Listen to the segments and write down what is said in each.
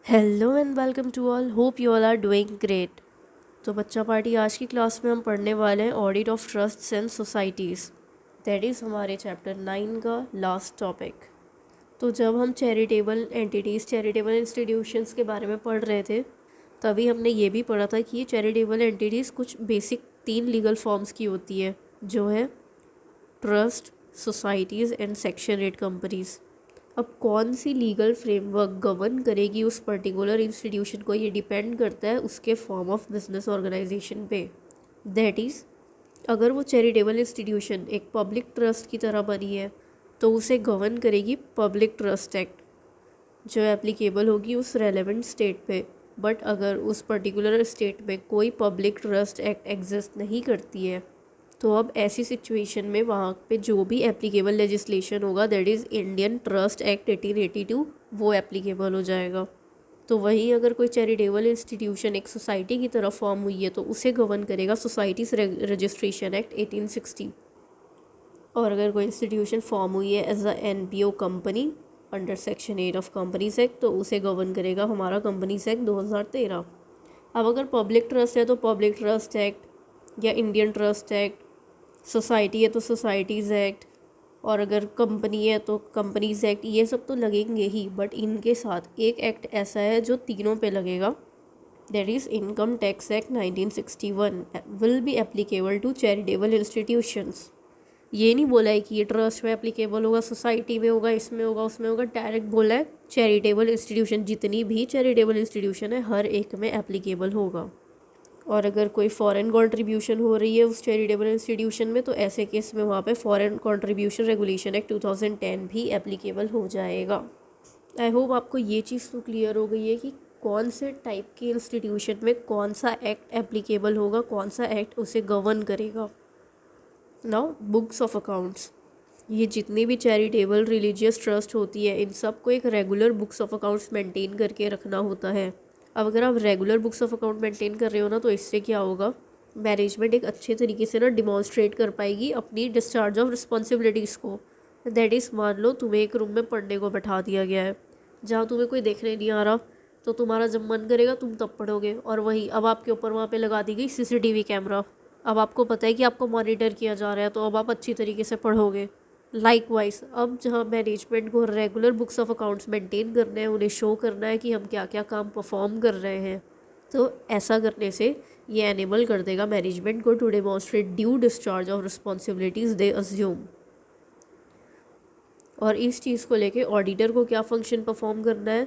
Hello and welcome to all, hope you all are doing great. तो बच्चा party आज की क्लास में हम पढ़ने वाले हैं audit of trusts and societies. That is हमारे चैप्टर 9 का लास्ट टॉपिक। तो जब हम चैरिटेबल एंटिटीज़, चैरिटेबल इंस्टीट्यूशंस के बारे में पढ़ रहे थे, तभी हमने ये भी पढ़ा था कि ये चैरिटेबल एंटिटीज़ कुछ बेसिक 3 लीगल फॉर्म्स की होती है, जो है trust, societies and section 8 companies. अब कौन सी लीगल फ्रेमवर्क गवर्न करेगी उस पर्टिकुलर इंस्टीट्यूशन को, ये डिपेंड करता है उसके फॉर्म ऑफ बिजनेस ऑर्गेनाइजेशन पे। दैट इज़, अगर वो चैरिटेबल इंस्टीट्यूशन एक पब्लिक ट्रस्ट की तरह बनी है तो उसे गवर्न करेगी पब्लिक ट्रस्ट एक्ट, जो एप्लीकेबल होगी उस रेलेवेंट स्टेट पे। बट अगर उस पर्टिकुलर स्टेट में कोई पब्लिक ट्रस्ट एक्ट एग्जिस्ट नहीं करती है, तो अब ऐसी सिचुएशन में वहाँ पे जो भी एप्लीकेबल लेजिस्लेशन होगा, that is Indian trust act 1882, वो एप्लीकेबल हो जाएगा। तो वहीं अगर कोई चैरिटेबल इंस्टीट्यूशन एक सोसाइटी की तरफ फॉर्म हुई है तो उसे गवर्न करेगा सोसाइटीज़ रजिस्ट्रेशन एक्ट 1860। और अगर कोई इंस्टीट्यूशन फॉर्म हुई है as a NPO company under section 8 of companies act, तो उसे गवर्न करेगा हमारा कंपनीज एक्ट 2013। अब अगर पब्लिक ट्रस्ट है तो पब्लिक ट्रस्ट एक्ट या इंडियन ट्रस्ट एक्ट, सोसाइटी है तो सोसाइटीज़ एक्ट, और अगर कंपनी है तो कंपनीज एक्ट, ये सब तो लगेंगे ही। बट इनके साथ एक एक्ट ऐसा है जो तीनों पे लगेगा, that is income tax act 1961 will be applicable to charitable institutions. ये नहीं बोला है कि ये ट्रस्ट में एप्लीकेबल होगा, सोसाइटी में होगा, इसमें होगा, उसमें होगा। डायरेक्ट बोला है चैरिटेबल इंस्टीट्यूशन, जितनी भी चैरिटेबल इंस्टीट्यूशन है हर एक में एप्लीकेबल होगा। और अगर कोई फॉरेन कंट्रीब्यूशन हो रही है उस चैरिटेबल इंस्टीट्यूशन में, तो ऐसे केस में वहाँ पे फॉरेन कंट्रीब्यूशन रेगुलेशन एक्ट 2010 भी एप्लीकेबल हो जाएगा। आई होप आपको ये चीज़ तो क्लियर हो गई है कि कौन से टाइप के इंस्टीट्यूशन में कौन सा एक्ट एप्लीकेबल होगा, कौन सा एक्ट उसे गवर्न करेगा। नाउ बुक्स ऑफ अकाउंट्स, ये जितनी भी चैरिटेबल रिलीजियस ट्रस्ट होती है, इन सब को एक regular books of accounts maintain करके रखना होता है। अब अगर आप regular books of account maintain कर रहे हो ना, तो इससे क्या होगा, मैनेजमेंट एक अच्छे तरीके से ना डिमॉन्स्ट्रेट कर पाएगी अपनी डिस्चार्ज ऑफ रिस्पॉन्सिबिलिटीज़ को। दैट इज़, मान लो तुम्हें एक रूम में पढ़ने को बैठा दिया गया है जहाँ तुम्हें कोई देखने नहीं आ रहा, तो तुम्हारा जब मन करेगा तुम तब पढ़ोगे। और वही अब आपके ऊपर वहाँ पे लगा दी गई सीसीटीवी कैमरा, अब आपको पता है कि आपको मॉनिटर किया जा रहा है, तो अब आप अच्छी तरीके से पढ़ोगे। लाइकवाइज, अब जहाँ मैनेजमेंट को regular books of accounts maintain करना है, उन्हें शो करना है कि हम क्या क्या काम परफॉर्म कर रहे हैं, तो ऐसा करने से ये एनेबल कर देगा मैनेजमेंट को to demonstrate due discharge of responsibilities they assume. और इस चीज़ को लेके ऑडिटर को क्या फंक्शन परफॉर्म करना है,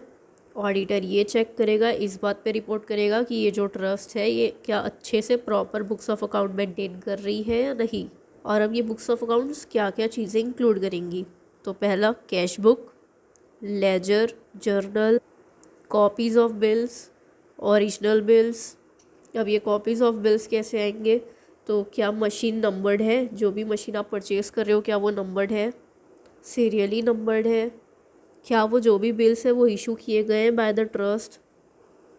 ऑडिटर ये चेक करेगा, इस बात पे रिपोर्ट करेगा कि ये जो ट्रस्ट है ये क्या अच्छे से proper books of account maintain कर रही है या नहीं। और अब ये बुक्स ऑफ अकाउंट्स क्या क्या चीज़ें इंक्लूड करेंगी, तो पहला cash book, ledger, journal, copies of bills, original bills. अब ये कॉपीज़ ऑफ बिल्स कैसे आएंगे, तो क्या मशीन नंबर्ड है, जो भी मशीन आप परचेज़ कर रहे हो क्या वो नंबर्ड है, सीरियली नंबर्ड है, क्या वो जो भी बिल्स है वो इशू किए गए हैं बाय द ट्रस्ट,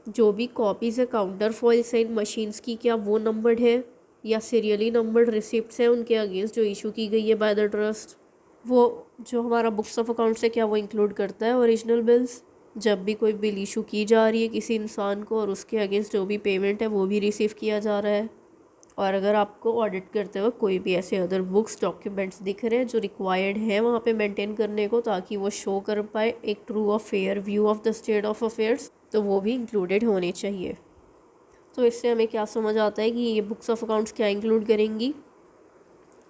जो भी कॉपीज़ है काउंटर फॉइल्स हैं इन मशीन्स की, क्या वो नंबर्ड है, या सीरियली नंबर्ड रिसिप्ट्स हैं उनके अगेंस्ट जो इशू की गई है बाय द ट्रस्ट। वो जो हमारा बुक्स ऑफ अकाउंट्स है क्या वो इंक्लूड करता है ओरिजिनल बिल्स, जब भी कोई बिल इशू की जा रही है किसी इंसान को और उसके अगेंस्ट जो भी पेमेंट है वो भी रिसीव किया जा रहा है। और अगर आपको ऑडिट करते वक्त कोई भी ऐसे अदर बुक्स, डॉक्यूमेंट्स दिख रहे हैं जो रिक्वायर्ड हैं वहाँ पे मेंटेन करने को, ताकि वो शो कर पाए एक ट्रू और fair view of the state of affairs, तो वो भी इंक्लूडेड होने चाहिए। तो इससे हमें क्या समझ आता है कि ये बुक्स ऑफ अकाउंट्स क्या इंक्लूड करेंगी,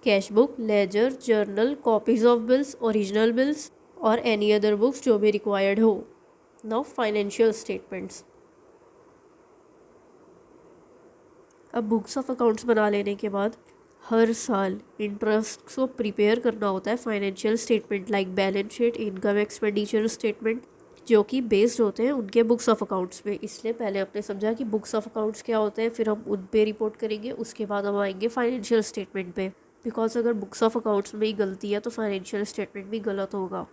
cash book, ledger, journal, copies of bills, original bills और एनी अदर बुक्स जो भी रिक्वायर्ड हो। नाउ फाइनेंशियल स्टेटमेंट्स, अब बुक्स ऑफ अकाउंट्स बना लेने के बाद हर साल इंटरेस्ट को प्रिपेयर करना होता है financial statement like balance sheet, income expenditure statement, जो कि बेस्ड होते हैं उनके बुक्स ऑफ अकाउंट्स पे। इसलिए पहले आपने समझा कि बुक्स ऑफ अकाउंट्स क्या होते हैं, फिर हम उन पे रिपोर्ट करेंगे, उसके बाद हम आएंगे फाइनेंशियल स्टेटमेंट पे। बिकॉज अगर बुक्स ऑफ अकाउंट्स में ही गलती है तो फाइनेंशियल स्टेटमेंट भी गलत होगा।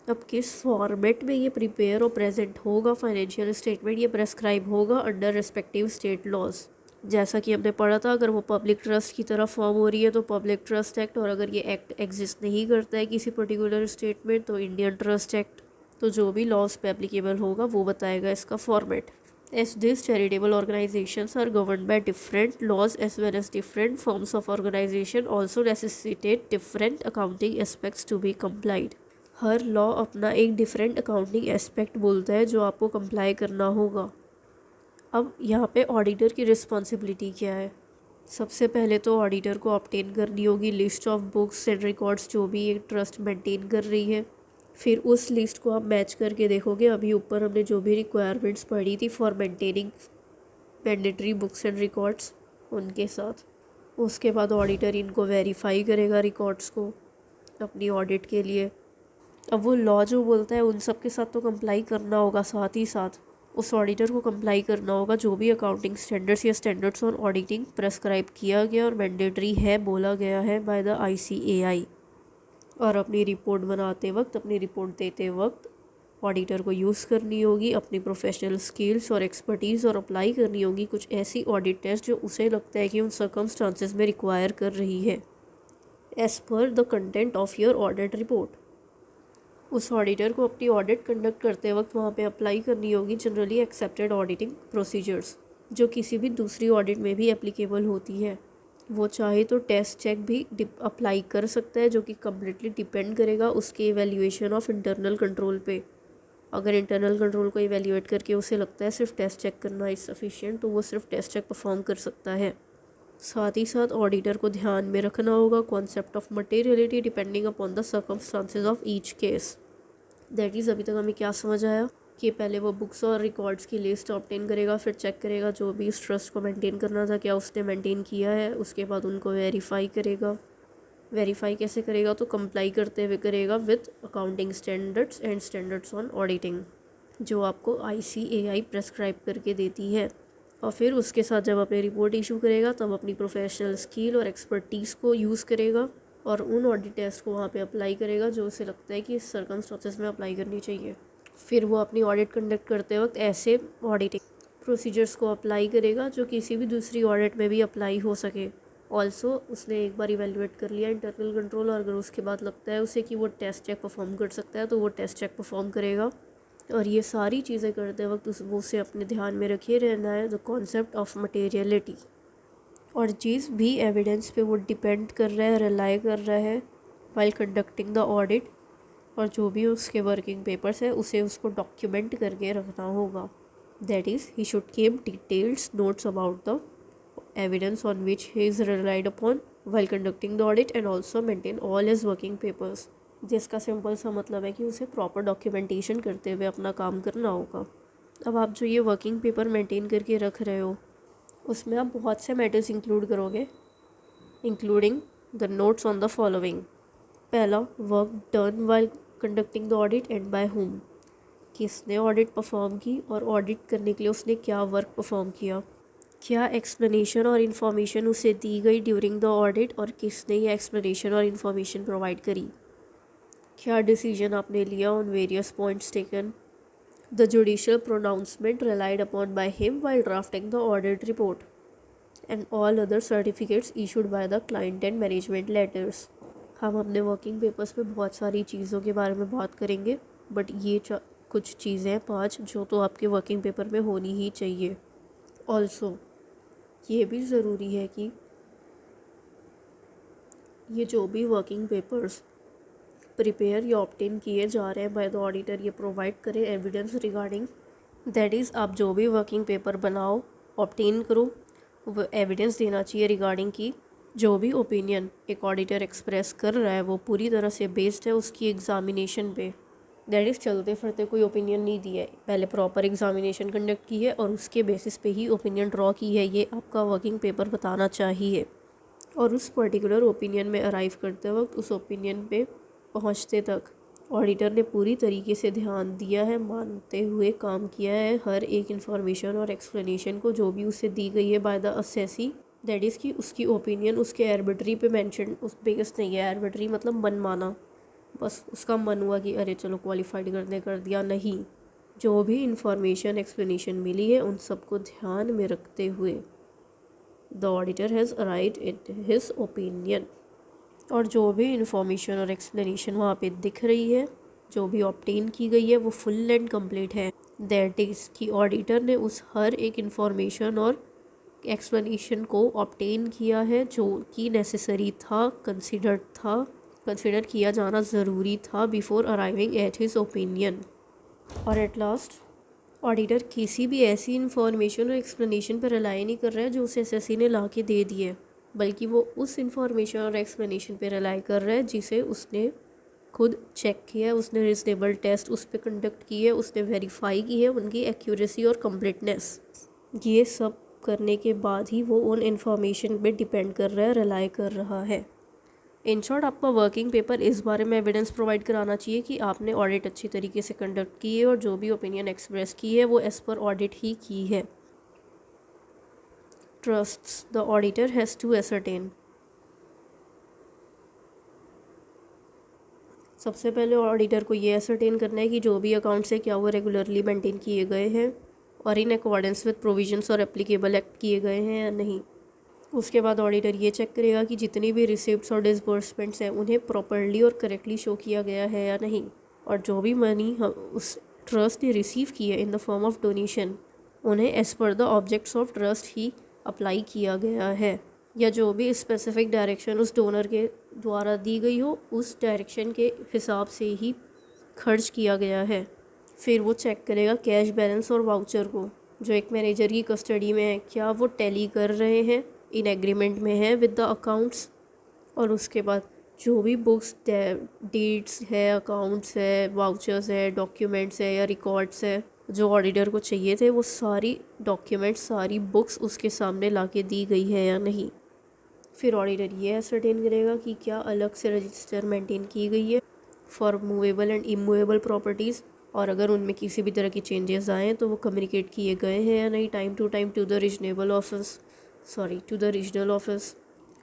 अब किस फॉर्मेट में ये प्रिपेयर और प्रेजेंट होगा फाइनेंशियल स्टेटमेंट, ये प्रेस्क्राइब होगा अंडर रिस्पेक्टिव स्टेट लॉज। जैसा कि हमने पढ़ा था, अगर वो पब्लिक ट्रस्ट की तरफ फॉर्म हो रही है तो पब्लिक ट्रस्ट एक्ट, और अगर ये एक्ट एग्जिस्ट नहीं करता है किसी पर्टिकुलर स्टेट में तो इंडियन ट्रस्ट एक्ट। तो जो भी लॉज पे एप्लीकेबल होगा वो बताएगा इसका format. As these charitable organizations are governed by different laws as well as different forms of organization also necessitate different accounting aspects to be complied। Her law अपना एक डिफरेंट अकाउंटिंग एस्पेक्ट बोलता है जो आपको कंप्लाई करना होगा। अब यहाँ पे ऑडिटर की रिस्पॉन्सिबिलिटी क्या है? सबसे पहले तो ऑडिटर को ऑब्टेन करनी होगी list of books and records जो भी एक ट्रस्ट मेंटेन कर रही है। फिर उस लिस्ट को आप मैच करके देखोगे। अभी ऊपर हमने जो भी रिक्वायरमेंट्स पढ़ी थी for maintaining mandatory books and records, उनके साथ उसके बाद ऑडिटर इनको वेरीफाई करेगा रिकॉर्ड्स को अपनी ऑडिट के लिए। अब वो लॉ जो बोलता है उन सब के साथ तो कंप्लाई करना होगा, साथ ही साथ उस ऑडिटर को कंप्लाई करना होगा जो भी अकाउंटिंग स्टैंडर्ड्स या स्टैंडर्ड्स ऑन ऑडिटिंग प्रेस्क्राइब किया गया और मैंडेटरी है बोला गया है बाय द ICAI। और अपनी रिपोर्ट बनाते वक्त, अपनी रिपोर्ट देते वक्त ऑडिटर को यूज़ करनी होगी अपनी प्रोफेशनल स्किल्स और एक्सपर्टीज़ और अप्लाई करनी होगी कुछ ऐसी ऑडिट टेस्ट जो उसे लगता है कि उन सर्कमस्टांसेस में रिक्वायर कर रही है as per the content of your audit report. उस ऑडिटर को अपनी ऑडिट कंडक्ट करते वक्त वहाँ पे अप्लाई करनी होगी जनरली एक्सेप्टेड ऑडिटिंग प्रोसीजर्स जो किसी भी दूसरी ऑडिट में भी एप्लीकेबल होती है। वो चाहे तो टेस्ट चेक भी अप्लाई कर सकता है जो कि कम्प्लीटली डिपेंड करेगा उसके इवेल्यूएशन ऑफ इंटरनल कंट्रोल पे। अगर इंटरनल कंट्रोल को इवेल्यूएट करके उसे लगता है सिर्फ टेस्ट चेक करना इज सफिशिएंट तो वो सिर्फ टेस्ट चेक परफॉर्म कर सकता है। साथ ही साथ ऑडिटर को ध्यान में रखना होगा concept of materiality depending upon the circumstances of each case. That is अभी तक हमें क्या समझ आया कि पहले वो बुक्स और रिकॉर्ड्स की लिस्ट ऑब्टेन करेगा, फिर चेक करेगा जो भी इस ट्रस्ट को मेंटेन करना था क्या उसने मेंटेन किया है, उसके बाद उनको वेरीफाई करेगा। वेरीफाई कैसे करेगा? तो कंप्लाई करते हुए करेगा with accounting standards and standards on auditing जो आपको ICAI प्रेस्क्राइब करके देती है। और फिर उसके साथ जब अपनी रिपोर्ट इशू करेगा तब अपनी प्रोफेशनल स्किल और एक्सपर्टीज़ को यूज़ करेगा और उन ऑडिट टेस्ट को वहाँ पे अप्लाई करेगा जो उसे लगता है कि इस सर्कमस्टेंसेस में अप्लाई करनी चाहिए। फिर वो अपनी ऑडिट कंडक्ट करते वक्त ऐसे ऑडिटिंग प्रोसीजर्स को अप्लाई करेगा जो किसी भी दूसरी ऑडिट में भी अप्लाई हो सके। ऑल्सो उसने एक बार इवेलुएट कर लिया इंटरनल कंट्रोल और अगर उसके बाद लगता है उसे कि वो टेस्ट चेक परफॉर्म कर सकता है तो वो टेस्ट चेक परफॉर्म करेगा। और ये सारी चीज़ें करते वक्त उसे अपने ध्यान में रखे रहना है द कॉन्सेप्ट ऑफ मटेरियलिटी। और जिस भी एविडेंस पे वो डिपेंड कर रहा है, रिलाई कर रहा है वाइल कंडक्टिंग द ऑडिट, और जो भी उसके वर्किंग पेपर्स है उसे उसको डॉक्यूमेंट करके रखना होगा। That is he should keep details notes about the evidence on which he is relied upon while conducting the audit and also maintain all his working papers। जिसका सिंपल सा मतलब है कि उसे प्रॉपर डॉक्यूमेंटेशन करते हुए अपना काम करना होगा। अब आप जो ये वर्किंग पेपर मेंटेन करके रख रहे हो उसमें आप बहुत से मैटर्स इंक्लूड करोगे including the notes on the following. पहला, work done while conducting the audit and by whom. किसने ऑडिट परफॉर्म की और ऑडिट करने के लिए उसने क्या वर्क परफॉर्म किया। क्या एक्सप्लेनेशन और इन्फॉर्मेशन उसे दी गई ड्यूरिंग द ऑडिट और किसने ये एक्सप्लेनेशन और इन्फॉर्मेशन प्रोवाइड करी। क्या डिसीजन आपने लिया on various points taken. The judicial pronouncement relied upon by him while drafting the audit report and all other certificates issued by the client and management letters. हम अपने working papers पे बहुत सारी चीज़ों के बारे में बात करेंगे बट ये कुछ चीज़ें हैं 5 जो तो आपके वर्किंग पेपर में होनी ही चाहिए। ऑल्सो ये भी ज़रूरी है कि ये जो भी वर्किंग पेपर्स प्रिपेयर या ऑब्टेन किए जा रहे हैं बाय द ऑडिटर ये प्रोवाइड करें एविडेंस रिगार्डिंग। दैट इज़ आप जो भी वर्किंग पेपर बनाओ ऑब्टेन करो वो एविडेंस देना चाहिए रिगार्डिंग की जो भी ओपिनियन एक ऑडिटर एक्सप्रेस कर रहा है वो पूरी तरह से बेस्ड है उसकी एग्जामिनेशन पे। दैट इज़ चलते फिरते कोई ओपिनियन नहीं दिया है, पहले प्रॉपर एग्जामिनेशन कंडक्ट की है और उसके बेसिस पे ही ओपिनियन ड्रॉ की है, ये आपका वर्किंग पेपर बताना चाहिए। और उस पर्टिकुलर ओपिनियन में अराइव करते वक्त उस ओपिनियन पे पहुंचते तक ऑडिटर ने पूरी तरीके से ध्यान दिया है, मानते हुए काम किया है हर एक इन्फॉर्मेशन और एक्सप्लेनेशन को जो भी उसे दी गई है by the assessee. That is कि उसकी ओपिनियन उसके आर्बिट्री पे मेंशन उस बेस नहीं है। आर्बिट्री मतलब मनमाना, बस उसका मन हुआ कि अरे चलो क्वालिफाइड करने कर दिया, नहीं। जो भी इंफॉर्मेशन एक्सप्लेनेशन मिली है उन सबको ध्यान में रखते हुए the auditor has arrived at his opinion. और जो भी इंफॉर्मेशन और एक्सप्लेनेशन वहाँ पे दिख रही है जो भी ऑब्टेन की गई है वो फुल एंड कंप्लीट है। दैट इज़ कि ऑडिटर ने उस हर एक इंफॉर्मेशन और एक्सप्लेनेशन को ऑब्टेन किया है जो कि नेसेसरी था, कंसिडर किया जाना ज़रूरी था before arriving at his opinion. और एट लास्ट ऑडिटर किसी भी ऐसी इंफॉर्मेशन और एक्सप्लेनेशन पर रिलाई नहीं कर रहा है जो उसे एसएससी ने ला के दे दी है, बल्कि वो उस इंफॉर्मेशन और एक्सप्लेनेशन पर रिलाई कर रहा है जिसे उसने खुद चेक किया है, उसने रिजनेबल टेस्ट उस पर कंडक्ट किए है, उसने वेरीफाई की है उनकी एक्यूरेसी और कम्प्लीटनेस। ये सब करने के बाद ही वो उन इंफॉर्मेशन पे डिपेंड कर रहा है, रिलाई कर रहा है। इन शॉर्ट आपका वर्किंग पेपर इस बारे में एविडेंस प्रोवाइड कराना चाहिए कि आपने ऑडिट अच्छी तरीके से कंडक्ट की है और जो भी ओपिनियन एक्सप्रेस की है वो एज़ पर ऑडिट ही की है। Trusts the auditor has to ascertain. सबसे पहले ऑडिटर को ये एसरटेन करना है कि जो भी अकाउंट्स है क्या वो रेगुलरली मेंटेन किए गए हैं और इन अकॉर्डेंस विद प्रोविजंस और एप्लीकेबल एक्ट किए गए हैं या नहीं। उसके बाद ऑडिटर ये चेक करेगा कि जितनी भी रिसिप्ट्स और डिसबर्समेंट्स हैं उन्हें प्रॉपरली और करेक्टली शो किया गया है या नहीं, और जो भी मनी उस ट्रस्ट ने रिसीव की है in the form of donation उन्हें as per the objects of trust ही अप्लाई किया गया है, या जो भी स्पेसिफिक डायरेक्शन उस डोनर के द्वारा दी गई हो उस डायरेक्शन के हिसाब से ही खर्च किया गया है। फिर वो चेक करेगा कैश बैलेंस और वाउचर को जो एक मैनेजर की कस्टडी में है, क्या वो टैली कर रहे हैं, इन एग्रीमेंट में है विद द अकाउंट्स। और उसके बाद जो भी बुक्स, डीड्स है, अकाउंट्स है, वाउचर्स है, डॉक्यूमेंट्स है या रिकॉर्ड्स है जो ऑडिटर को चाहिए थे वो सारी डॉक्यूमेंट्स, सारी बुक्स उसके सामने ला के दी गई है या नहीं। फिर ऑडिटर ये एसरटेन करेगा कि क्या अलग से रजिस्टर मेंटेन की गई है for movable and immovable properties, और अगर उनमें किसी भी तरह की चेंजेस आएँ तो वो कम्युनिकेट किए गए हैं या नहीं time to time to the regional office.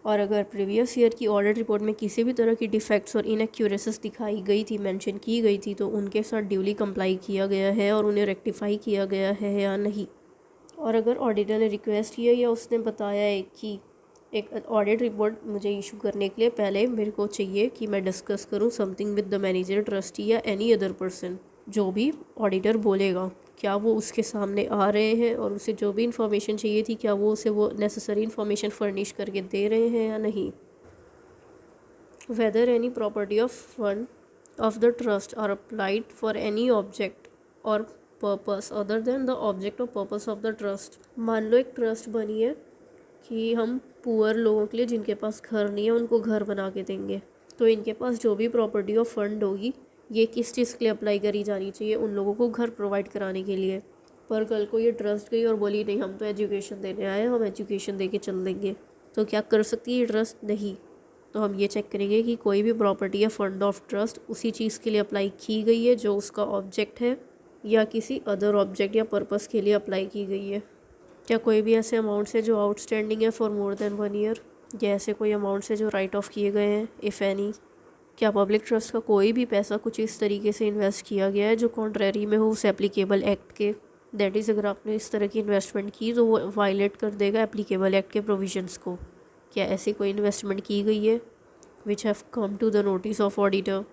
और अगर प्रीवियस ईयर की ऑडिट रिपोर्ट में किसी भी तरह की डिफेक्ट्स और इनएक्यूरेसीज दिखाई गई थी, मेंशन की गई थी, तो उनके साथ ड्यूली कंप्लाई किया गया है और उन्हें रेक्टिफाई किया गया है या नहीं। और अगर ऑडिटर ने रिक्वेस्ट किया या उसने बताया है कि एक ऑडिट रिपोर्ट मुझे इशू करने के लिए पहले मेरे को चाहिए कि मैं डिस्कस करूं something with the manager, trustee या एनी अदर पर्सन, जो भी ऑडिटर बोलेगा क्या वो उसके सामने आ रहे हैं और उसे जो भी इंफॉर्मेशन चाहिए थी क्या वो उसे वो नेसेसरी इंफॉर्मेशन फर्निश करके दे रहे हैं या नहीं। Whether any property of fund of the trust are applied for any object or purpose other than the object or purpose of the trust. मान लो एक ट्रस्ट बनी है कि हम पुअर लोगों के लिए जिनके पास घर नहीं है उनको घर बना के देंगे, तो इनके पास जो भी प्रॉपर्टी ऑफ फंड होगी ये किस चीज़ के लिए अप्लाई करी जानी चाहिए, उन लोगों को घर प्रोवाइड कराने के लिए। पर कल को ये ट्रस्ट गई और बोली नहीं हम तो एजुकेशन देने आए हैं, हम एजुकेशन दे के चल देंगे, तो क्या कर सकती है ये ट्रस्ट? नहीं। तो हम ये चेक करेंगे कि कोई भी प्रॉपर्टी या फंड ऑफ ट्रस्ट उसी चीज़ के लिए अप्लाई की गई है जो उसका ऑब्जेक्ट है या किसी अदर ऑब्जेक्ट या पर्पस के लिए अप्लाई की गई है। क्या कोई भी ऐसे अमाउंट्स है जो आउटस्टैंडिंग है फॉर मोर देन 1 ईयर, या ऐसे कोई अमाउंट्स है जो राइट ऑफ किए गए हैं इफ़ एनी। क्या पब्लिक ट्रस्ट का कोई भी पैसा कुछ इस तरीके से इन्वेस्ट किया गया है जो कॉन्ट्रेरी में हो उस एप्लीकेबल एक्ट के। दैट इज़ अगर आपने इस तरह की इन्वेस्टमेंट की तो वो वायलेट कर देगा एप्लीकेबल एक्ट के प्रोविजंस को। क्या ऐसी कोई इन्वेस्टमेंट की गई है which have come to the notice of auditor.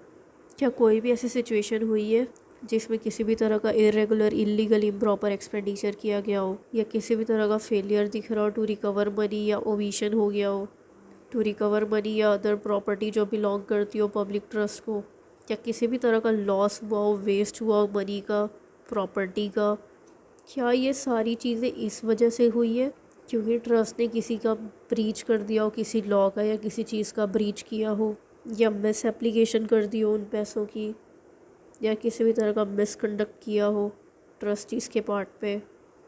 क्या कोई भी ऐसी सिचुएशन हुई है जिसमें किसी भी तरह का इरेगुलर, इलीगल, इम्प्रॉपर एक्सपेंडिचर किया गया हो, या किसी भी तरह का फेलियर दिख रहा हो टू रिकवर मनी, या ओमिशन हो गया हो टू रिकवर मनी या अदर प्रॉपर्टी जो बिलोंग करती हो पब्लिक ट्रस्ट को, या किसी भी तरह का लॉस हुआ हो, वेस्ट हुआ हो मनी का, प्रॉपर्टी का। क्या ये सारी चीज़ें इस वजह से हुई है क्योंकि ट्रस्ट ने किसी का ब्रीच कर दिया हो, किसी लॉ का या किसी चीज़ का ब्रीच किया हो, या मिस एप्लीकेशन कर दी हो उन पैसों की, या किसी भी तरह का मिसकंडक्ट किया हो ट्रस्टीज़ के पार्ट पे,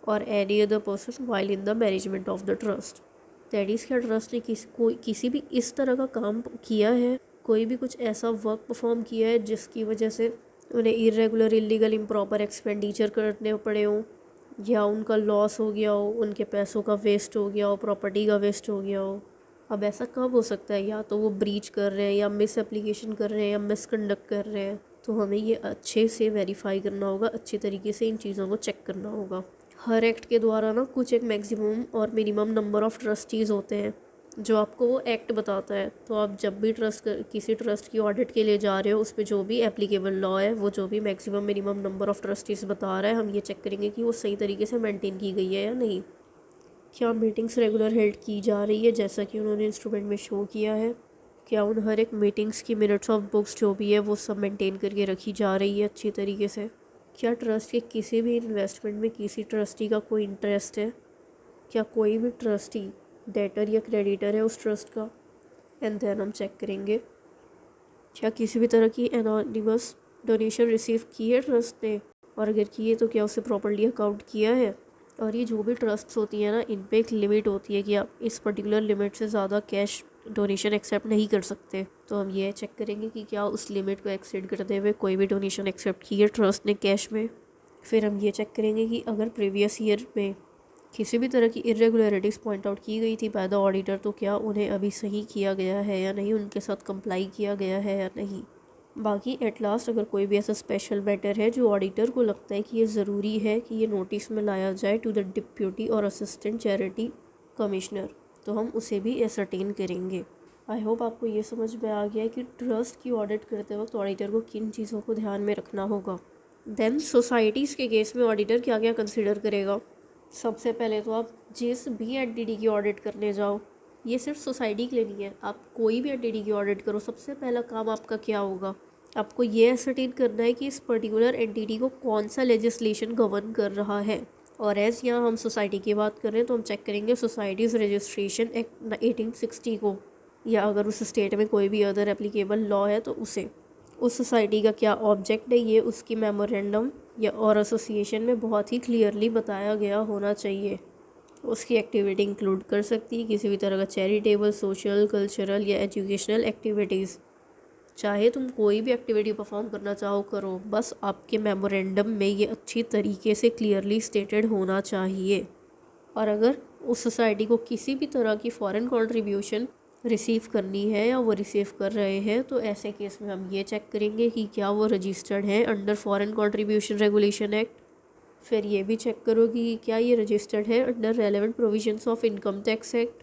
और any other person while in the management of the trust. That is क्या ट्रस्ट ने किसी भी इस तरह का काम किया है, कोई भी कुछ ऐसा वर्क परफॉर्म किया है जिसकी वजह से उन्हें इरेगुलर, इलीगल, इम्प्रॉपर एक्सपेंडिचर करने पड़े हों, या उनका लॉस हो गया हो, उनके पैसों का वेस्ट हो गया हो, प्रॉपर्टी का वेस्ट हो गया हो। अब ऐसा कब हो सकता है? या तो वो ब्रीच कर रहे हैं, या मिस एप्लीकेशन कर रहे हैं, या मिसकंडक्ट कर रहे हैं। तो हमें ये अच्छे से वेरीफाई करना होगा, अच्छे तरीके से इन चीज़ों को चेक करना होगा। हर एक्ट के द्वारा ना कुछ एक मैक्सिमम और मिनिमम नंबर ऑफ़ ट्रस्टीज़ होते हैं जो आपको वो एक्ट बताता है। तो आप जब भी किसी ट्रस्ट की ऑडिट के लिए जा रहे हो, उस पर जो भी एप्लीकेबल लॉ है, वो जो भी maximum minimum number of trustees बता रहा है, हम ये चेक करेंगे कि वो सही तरीके से मेंटेन की गई है या नहीं। क्या मीटिंग्स रेगुलर हेल्ड की जा रही है जैसा कि उन्होंने इंस्ट्रूमेंट में शो किया है। क्या उन हर एक मीटिंग्स की मिनट्स ऑफ बुक्स जो भी है वो सब मेंटेन करके रखी जा रही है अच्छी तरीके से। क्या ट्रस्ट के किसी भी इन्वेस्टमेंट में किसी ट्रस्टी का कोई इंटरेस्ट है। क्या कोई भी ट्रस्टी डेटर या क्रेडिटर है उस ट्रस्ट का। एंड देन हम चेक करेंगे क्या किसी भी तरह की एनोनिमस डोनेशन रिसीव की है ट्रस्ट ने, और अगर की है तो क्या उसे प्रॉपर्ली अकाउंट किया है। और ये जो भी ट्रस्ट्स होती है ना, इन पे एक लिमिट होती है कि आप इस पर्टिकुलर लिमिट से ज़्यादा कैश डोनेशन एक्सेप्ट नहीं कर सकते। तो हम ये चेक करेंगे कि क्या उस लिमिट को एक्सीड करते हुए कोई भी डोनेशन एक्सेप्ट की है ट्रस्ट ने कैश में। फिर हम ये चेक करेंगे कि अगर प्रीवियस ईयर में किसी भी तरह की इरेगुलरिटीज़ पॉइंट आउट की गई थी बाय द ऑडिटर, तो क्या उन्हें अभी सही किया गया है या नहीं, उनके साथ कंप्लाई किया गया है या नहीं। बाकी एट लास्ट अगर कोई भी ऐसा स्पेशल मैटर है जो ऑडिटर को लगता है कि ये ज़रूरी है कि ये नोटिस में लाया जाए टू द डिप्यूटी और असिस्टेंट चैरिटी कमिश्नर, तो हम उसे भी एसरटेन करेंगे। आई होप आपको ये समझ में आ गया है कि ट्रस्ट की ऑडिट करते वक्त ऑडिटर को किन चीज़ों को ध्यान में रखना होगा। देन सोसाइटीज़ के केस में ऑडिटर क्या क्या कंसिडर करेगा। सबसे पहले तो आप जिस भी एंटिटी की ऑडिट करने जाओ, ये सिर्फ सोसाइटी के लिए नहीं है, आप कोई भी एंटिटी की ऑडिट करो, सबसे पहला काम आपका क्या होगा, आपको ये असर्टेन करना है कि इस पर्टिकुलर एंटिटी को कौन सा लेजिस्लेशन गवर्न कर रहा है। और एज यहाँ हम सोसाइटी की बात कर रहे हैं तो हम चेक करेंगे सोसाइटीज़ रजिस्ट्रेशन एक्ट 1860 को, या अगर उस स्टेट में कोई भी अदर एप्लीकेबल लॉ है तो उसे। उस सोसाइटी का क्या ऑब्जेक्ट है, ये उसकी मेमोरेंडम या और एसोसिएशन में बहुत ही क्लियरली बताया गया होना चाहिए। उसकी एक्टिविटी इंक्लूड कर सकती है किसी भी तरह का चैरिटेबल, सोशल, कल्चरल या एजुकेशनल एक्टिविटीज़। चाहे तुम कोई भी एक्टिविटी परफॉर्म करना चाहो करो, बस आपके मेमोरेंडम में ये अच्छी तरीके से क्लियरली स्टेटेड होना चाहिए। और अगर उस सोसाइटी को किसी भी तरह की फॉरेन कंट्रीब्यूशन रिसीव करनी है या वो रिसीव कर रहे हैं, तो ऐसे केस में हम ये चेक करेंगे कि क्या वो रजिस्टर्ड है under foreign contribution regulation act. फिर ये भी चेक करो कि क्या ये रजिस्टर्ड है under relevant provisions of income tax act,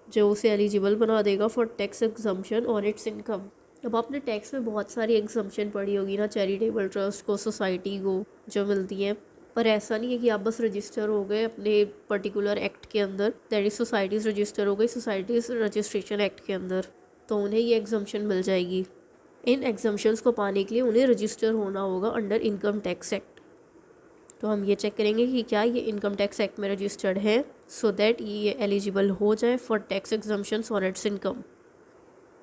जो उसे एलिजिबल बना देगा for tax exemption on it's income. अब आपने टैक्स में बहुत सारी एग्जम्पशन पढ़ी होगी ना, चैरिटेबल ट्रस्ट को, सोसाइटी को जो मिलती हैं, पर ऐसा नहीं है कि आप बस रजिस्टर हो गए अपने पर्टिकुलर एक्ट के अंदर, दैट इज़ सोसाइटीज़ रजिस्टर हो गई सोसाइटीज़ रजिस्ट्रेशन एक्ट के अंदर, तो उन्हें ये एग्जम्पशन मिल जाएगी। इन एग्जम्पशंस को पाने के लिए उन्हें रजिस्टर होना होगा अंडर इनकम टैक्स एक्ट। तो हम ये चेक करेंगे कि क्या ये इनकम टैक्स एक्ट में रजिस्टर्ड है, सो दैट ये एलिजिबल हो जाए for tax exemptions on it's income.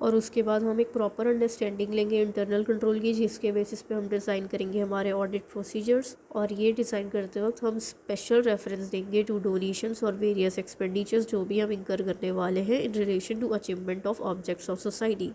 और उसके बाद हम एक प्रॉपर अंडरस्टैंडिंग लेंगे इंटरनल कंट्रोल की, जिसके बेसिस पे हम डिज़ाइन करेंगे हमारे ऑडिट प्रोसीजर्स। और ये डिज़ाइन करते वक्त हम स्पेशल रेफरेंस देंगे टू डोनेशंस और वेरियस एक्सपेंडिचर्स जो भी हम इंकर करने वाले हैं in relation to achievement of objects of society.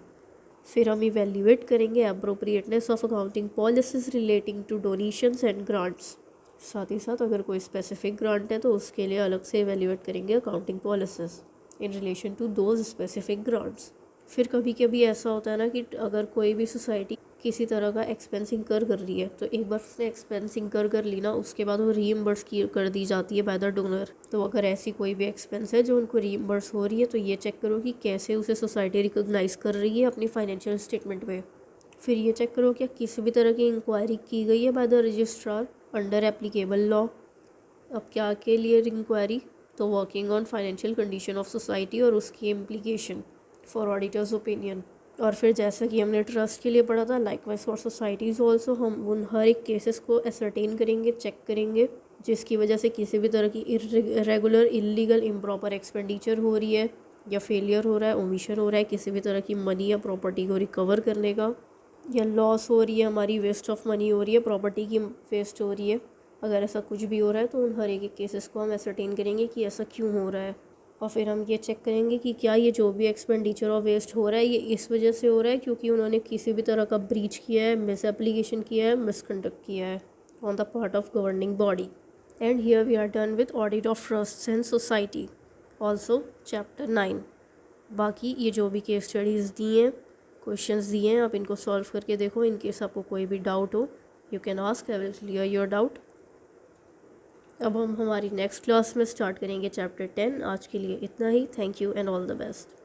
फिर हम इवेल्यूएट करेंगे appropriateness of accounting policies relating to donations and grants. साथ ही साथ अगर कोई स्पेसिफिक ग्रांट है तो उसके लिए अलग से इवेल्यूएट करेंगे accounting policies in relation to those specific grants. फिर कभी कभी ऐसा होता है ना कि अगर कोई भी सोसाइटी किसी तरह का एक्सपेंस इंकर कर रही है, तो एक बार उसने एक्सपेंस इंकर कर ली ना, उसके बाद वो रीइम्बर्स की कर दी जाती है बाय द डोनर। तो अगर ऐसी कोई भी एक्सपेंस है जो उनको रीइम्बर्स हो रही है, तो ये चेक करो कि कैसे उसे सोसाइटी रिकॉग्नाइज कर रही है अपनी फाइनेंशियल स्टेटमेंट में। फिर ये चेक करो क्या किसी भी तरह की इंक्वायरी की गई है by the registrar under applicable law. अब क्या के लिए इंक्वायरी, तो working on financial condition of society और उसकी इम्प्लीकेशन फॉर ऑडिटर्स ओपिनियन। और फिर जैसा कि हमने ट्रस्ट के लिए पढ़ा था, लाइकवाइज फॉर सोसाइटीज़ ऑल्सो, हम उन हर एक केसेस को एसरटेन करेंगे, चेक करेंगे जिसकी वजह से किसी भी तरह की इरेगुलर, इलीगल, इम्प्रॉपर एक्सपेंडिचर हो रही है, या फेलियर हो रहा है, ओमिशन हो रहा है किसी भी तरह की मनी या प्रॉपर्टी को रिकवर करने का, या लॉस हो रही है हमारी, वेस्ट ऑफ मनी हो रही है, प्रॉपर्टी की वेस्ट हो रही है। अगर ऐसा कुछ भी हो रहा है तो उन हर एक केसेस को हम एसरटेन करेंगे कि ऐसा क्यों हो रहा है। और फिर हम ये चेक करेंगे कि क्या ये जो भी एक्सपेंडिचर और वेस्ट हो रहा है ये इस वजह से हो रहा है क्योंकि उन्होंने किसी भी तरह का ब्रीच किया है, मिस एप्लीकेशन किया है, मिसकंडक्ट किया है on the part of governing body. And here we are done with audit of trust and society, also chapter 9। बाकी ये जो भी केस स्टडीज़ दी हैं, क्वेश्चंस दिए हैं, आप इनको सॉल्व करके देखो। इन केस आपको कोई भी डाउट हो, you can ask, I will clear your doubt. अब हम हमारी नेक्स्ट क्लास में स्टार्ट करेंगे चैप्टर 10। आज के लिए इतना ही। Thank you and all the best.